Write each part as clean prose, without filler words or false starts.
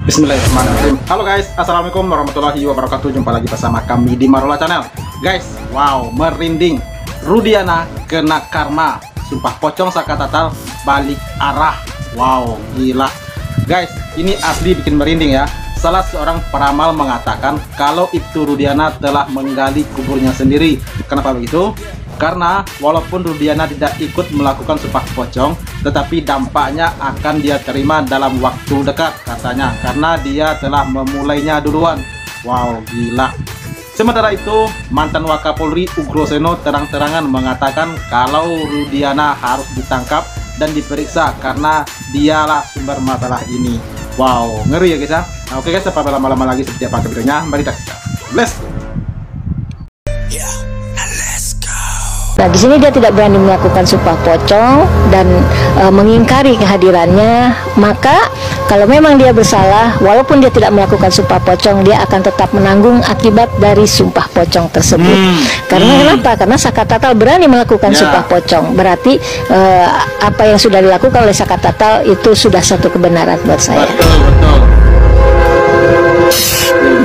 Bismillahirrahmanirrahim. Halo guys, assalamualaikum warahmatullahi wabarakatuh. Jumpa lagi bersama kami di Marola Channel. Guys, wow, merinding. Rudiana kena karma. Sumpah pocong sakatatal balik arah. Wow, gila. Guys, ini asli bikin merinding ya. Salah seorang peramal mengatakan kalau Ibtu Rudiana telah menggali kuburnya sendiri. Kenapa begitu? Karena walaupun Rudiana tidak ikut melakukan sumpah pocong, tetapi dampaknya akan dia terima dalam waktu dekat katanya, karena dia telah memulainya duluan. Wow, gila. Sementara itu, mantan Wakapolri Ugroseno terang-terangan mengatakan kalau Rudiana harus ditangkap dan diperiksa karena dialah sumber masalah ini. Wow, ngeri ya guys ya. Nah, oke guys, tanpa lama-lama lagi seperti apa videonya, mari kita saksikan. Let's go. Nah, di sini dia tidak berani melakukan sumpah pocong dan mengingkari kehadirannya. Maka kalau memang dia bersalah, walaupun dia tidak melakukan sumpah pocong, dia akan tetap menanggung akibat dari sumpah pocong tersebut. Karena kenapa? Karena Sakatatal berani melakukan sumpah pocong. Berarti apa yang sudah dilakukan oleh Sakatatal itu sudah satu kebenaran buat saya. Betul.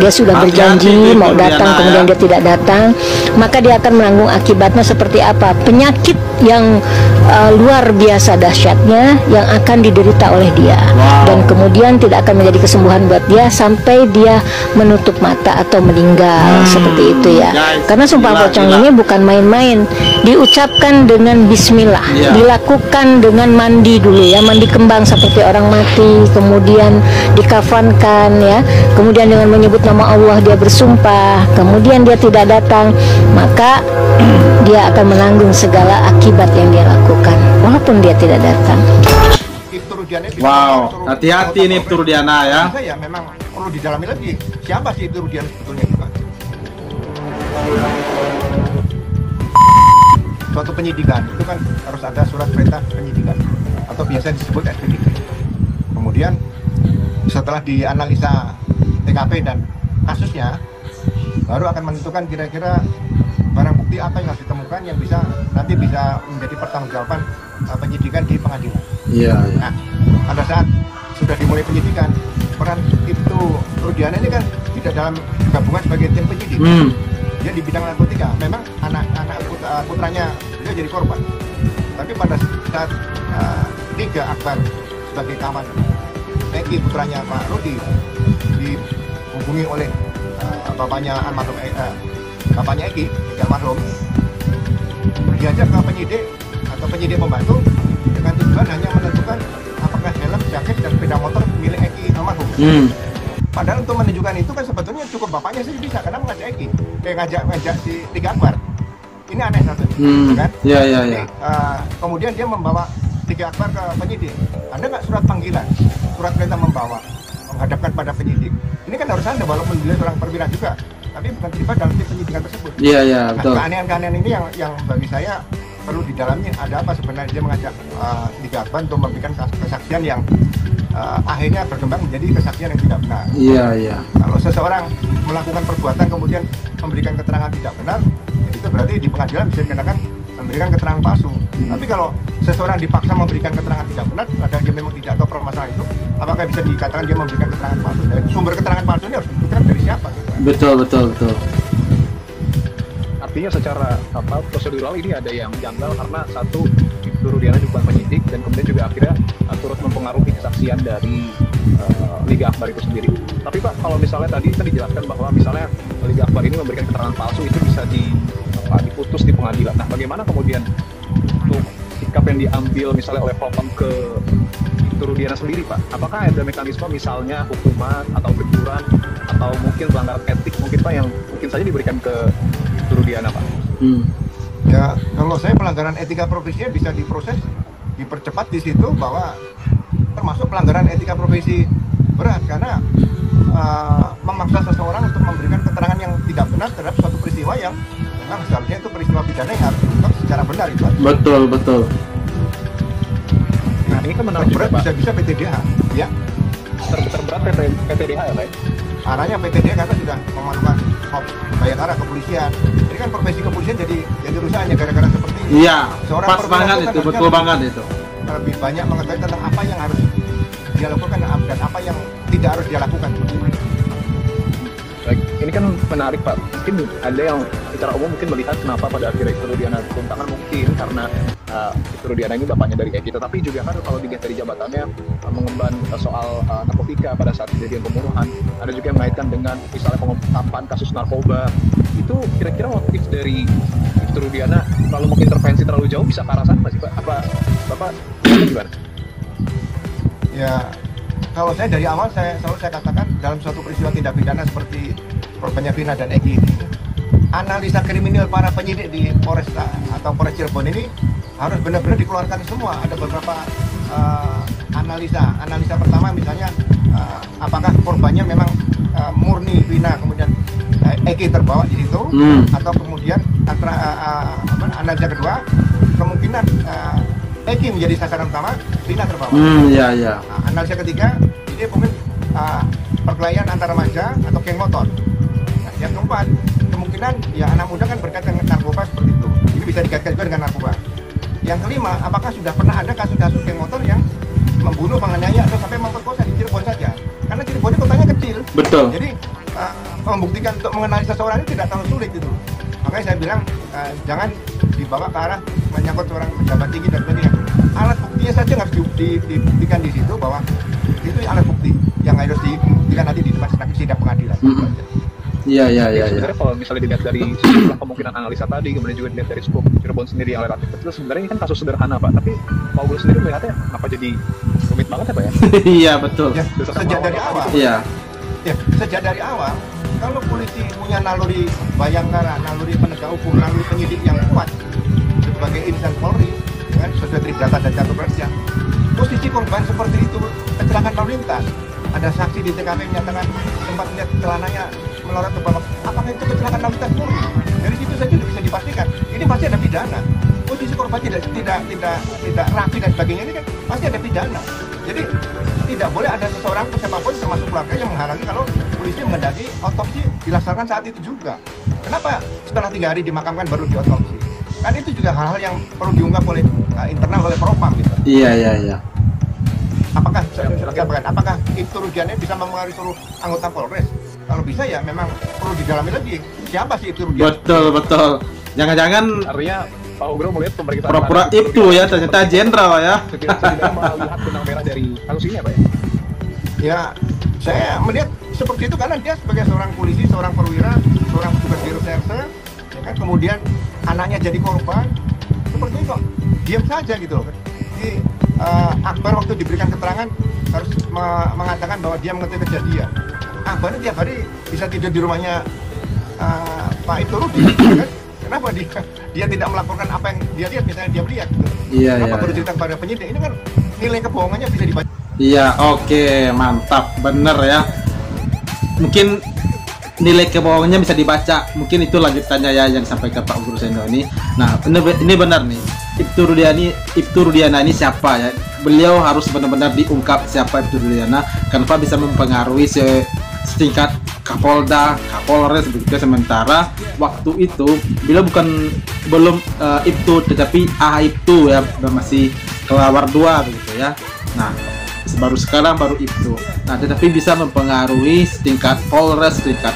Dia sudah berjanji mau datang, kemudian dia tidak datang, maka dia akan menanggung akibatnya seperti apa? Penyakit yang luar biasa dahsyatnya yang akan diderita oleh dia, dan kemudian tidak akan menjadi kesembuhan buat dia sampai dia menutup mata atau meninggal, seperti itu ya. Karena sumpah pocong ini bukan main-main, diucapkan dengan bismillah, dilakukan dengan mandi dulu ya, mandi kembang seperti orang mati, kemudian dikafankan ya, kemudian dengan menyebut nama Allah dia bersumpah, kemudian dia tidak datang, maka dia akan menanggung segala akibat yang dia lakukan walaupun dia tidak datang. Wow, hati-hati nih Ibtu Rudiana ya. Ya memang perlu didalami lagi. Siapa sih Ibtu Rudiana sebetulnya juga? Suatu penyidikan itu kan harus ada surat perintah penyidikan atau biasa disebut SPDP. Kemudian setelah dianalisa TKP dan kasusnya, baru akan menentukan kira-kira barang bukti apa yang harus ditemukan yang nanti bisa menjadi pertanggungjawaban penyidikan di pengadilan. Nah, pada saat sudah dimulai penyidikan, peran Ibtu Rudiana ini kan tidak dalam gabungan sebagai tim penyidik. Dia di bidang narkotika. Memang anak putranya dia jadi korban. Tapi pada saat Tiga Akbar sebagai kawan Eki, putranya Pak Rudi, dihubungi oleh bapaknya almarhum bapaknya Eki, almarhum, diajak ke penyidik atau penyidik pembantu dengan tujuan hanya menentukan apakah helm, jaket, dan sepeda motor milik Eki almarhum. Padahal untuk menunjukkan itu kan sebetulnya cukup bapaknya sih bisa, karena mengajak Eki, ngajak si Tiga Akbar. Ini aneh satu, kan? Jadi, kemudian dia membawa Tiga Akbar ke penyidik. Ada nggak surat panggilan, surat perintah membawa, menghadapkan pada penyidik? Ini kan harus ada, walaupun dia seorang perwira juga, tapi bukan terlibat dalam tim penyidikan tersebut. Betul. Keanehan-keanehan ini yang bagi saya perlu didalami. Ada apa sebenarnya dia mengajak Tiga Akbar untuk memberikan kesaksian yang akhirnya berkembang menjadi kesaksian yang tidak benar. Kalau seseorang melakukan perbuatan kemudian memberikan keterangan tidak benar, itu berarti di pengadilan bisa dikenakan memberikan keterangan palsu. Tapi kalau seseorang dipaksa memberikan keterangan tidak benar, padahal dia memang tidak tahu permasalahan itu, apakah bisa dikatakan dia memberikan keterangan palsu? Dan sumber keterangan palsu ini harus dibuktikan dari siapa? Betul. Artinya secara prosedural ini ada yang janggal, karena satu, Ibtu Rudiana juga penyidik, dan kemudian juga akhirnya turut mempengaruhi kesaksian dari Liga Akbar itu sendiri. Tapi Pak, kalau misalnya tadi kan dijelaskan bahwa misalnya Liga Akbar ini memberikan keterangan palsu, itu bisa diputus di pengadilan. Nah, bagaimana kemudian untuk sikap yang diambil misalnya oleh Propam ke Ibtu Rudiana sendiri, Pak? Apakah ada mekanisme misalnya hukuman atau teguran atau mungkin pelanggaran etik mungkin Pak yang mungkin saja diberikan ke Ibtu Rudiana, Pak? Ya, kalau saya pelanggaran etika profesinya bisa diproses, dipercepat di situ, bahwa termasuk pelanggaran etika profesi berat karena memaksa seseorang untuk memberikan keterangan yang tidak benar terhadap suatu peristiwa yang memang seharusnya itu peristiwa pidana yang harus diungkap secara benar itu. Betul. Nah, ini kan menarik juga, Pak. Bisa PTDH, ya. Terberat PTDH ya, Pak? Arahnya PTDH karena sudah memerlukan Bayangkara kepolisian. Ini kan profesi kepolisian jadi rusak hanya gara-gara seperti ini. Pas banget itu, betul banget itu. Lebih banyak mengetahui tentang apa yang harus dia lakukan dan apa yang tidak tidak harus dia lakukan. Baik, ini kan menarik Pak. Mungkin ada yang secara umum mungkin melihat kenapa pada akhirnya Ibtu Rudiana turun tangan, mungkin karena Ibtu Rudiana ini bapaknya dari Eki. Tetapi juga kan kalau dilihat dari jabatannya mengemban soal narkotika pada saat kejadian pembunuhan. Ada juga yang mengaitkan dengan misalnya pengungkapan kasus narkoba. Itu kira-kira motif dari Ibtu Rudiana kalau mengintervensi terlalu jauh bisa ke arah sana sih Pak? Apa Bapak gimana? Ya, kalau saya dari awal selalu saya katakan dalam suatu peristiwa tindak pidana seperti korbannya Vina dan Eki ini, analisa kriminal para penyidik di Polres atau Polres Cirebon ini harus benar-benar dikeluarkan semua. Ada beberapa analisa pertama misalnya apakah korbannya memang murni Vina kemudian Eki terbawa di situ, atau kemudian analisa kedua kemungkinan Eki menjadi sasaran utama, Vina terbawa. Iya. Analisa ketiga, ini mungkin perkelahian antara remaja atau geng motor. Nah, yang keempat, kemungkinan ya anak muda kan berkaitan dengan narkoba seperti itu. Ini bisa dikaitkan juga dengan narkoba. Yang kelima, apakah sudah pernah ada kasus-kasus geng motor yang membunuh, menganiaya atau sampai memperkosa di Cirebon saja? Karena Cirebon ini kotanya kecil. Betul. Jadi membuktikan untuk mengenali seseorang ini tidak terlalu sulit gitu. Makanya saya bilang jangan dibawa ke arah menyangkut seorang pejabat tinggi dan sebagainya. Alat buktinya saja harus dibuktikan di situ bahwa itu alat bukti yang harus dibuktikan nanti di depan sidang pengadilan. Iya. Sebenarnya kalau misalnya dilihat dari sejumlah kemungkinan analisa tadi, kemudian juga dilihat dari skop Cirebon sendiri yang relatif kecil, sebenarnya ini kan kasus sederhana Pak. Tapi Pak Ugul sendiri melihatnya apa jadi rumit banget ya Pak ya? Iya betul. Ya, sejak dari awal. Iya. Ya, sejak dari awal, kalau polisi punya naluri bayangkara, naluri penegak hukum, naluri penyidik yang kuat sebagai insan Polri, kan sesuai Tridata dan Catur Prasetya, posisi korban seperti itu kecelakaan lalu lintas, ada saksi di TKP menyatakan sempat melihat celananya melorot ke bawah, apakah itu kecelakaan lalu lintas Polri? Dari situ saja bisa dipastikan, ini pasti ada pidana. Posisi korban tidak rapi dan sebagainya ini kan pasti ada pidana. Jadi tidak boleh ada seseorang siapapun termasuk keluarga yang menghalangi kalau polisi mengendaki otopsi dilaksanakan saat itu juga. Kenapa setelah 3 hari dimakamkan baru diotopsi? Kan itu juga hal-hal yang perlu diungkap oleh internal oleh Propam gitu. Iya. Apakah Ibtu Rudiana bisa mempengaruhi seluruh anggota Polres? Kalau bisa ya memang perlu didalami lagi. Siapa sih Ibtu Rudiana? Betul. Jangan-jangan artinya Pak Ugro melihat pemeriksaan pura-pura Ibtu ya, ternyata jenderal ya. Tidak melihat benang merah dari kasus ini ya Pak ya? Ya, saya melihat seperti itu karena dia sebagai seorang polisi, seorang perwira, seorang petugas di reserse, ya kan, kemudian anaknya jadi korban, seperti itu kok diam saja gitu loh. Jadi Akbar waktu diberikan keterangan harus mengatakan bahwa dia mengetahui kejadian. Akbar tiap hari bisa tidur di rumahnya Pak Ibtu Rudiana, kan? Kenapa dia tidak melaporkan apa yang dia lihat, misalnya dia melihat gitu. Iya. Kenapa baru cerita kepada penyidik? Ini kan nilai kebohongannya bisa dibaca. Iya, oke, mantap, bener ya. Mungkin nilai kebohongannya bisa dibaca. Mungkin itu lanjutannya ya yang disampaikan Pak Ugro Seno ini. Nah, ini benar nih. Ibtu Rudiana ini siapa ya? Beliau harus benar-benar diungkap siapa Ibtu Rudiana. Kenapa bisa mempengaruhi setingkat Kapolda, Kapolres begitu. Sementara waktu itu beliau belum Ibtu, tetapi Ibtu ya, masih kelawar 2 begitu ya. Nah, baru sekarang baru Ibtu. Nah, tetapi bisa mempengaruhi setingkat Polres, setingkat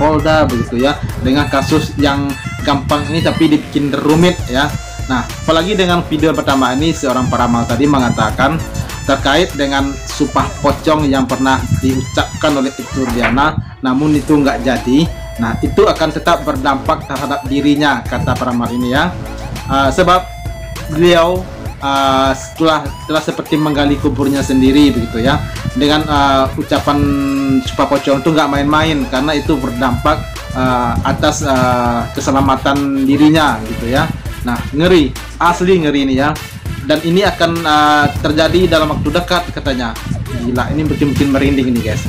Polda begitu ya, dengan kasus yang gampang ini tapi dibikin rumit ya. Nah, apalagi dengan video pertama ini seorang peramal tadi mengatakan terkait dengan sumpah pocong yang pernah diucapkan oleh Ibtu Rudiana, namun itu nggak jadi. Nah, itu akan tetap berdampak terhadap dirinya, kata peramal ini ya. Sebab beliau setelah seperti menggali kuburnya sendiri begitu ya, dengan ucapan sumpah pocong itu nggak main-main, karena itu berdampak atas keselamatan dirinya gitu ya. Nah, ngeri, asli ngeri ini ya. Dan ini akan terjadi dalam waktu dekat katanya. Gila, ini mungkin merinding ini guys.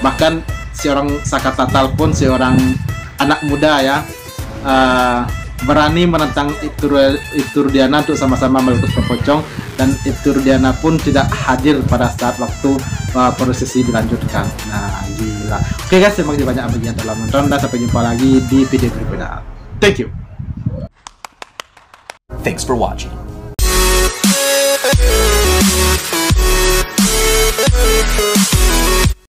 Bahkan seorang Saka Tatal pun, seorang anak muda ya, berani menentang Ibtu Rudiana untuk sama-sama meletus pocong, dan Ibtu Rudiana pun tidak hadir pada saat waktu prosesi dilanjutkan. Nah, gila. Oke guys, terima kasih banyak bagi yang telah menonton, dan sampai jumpa lagi di video berikutnya. Thank you. Thanks for watching.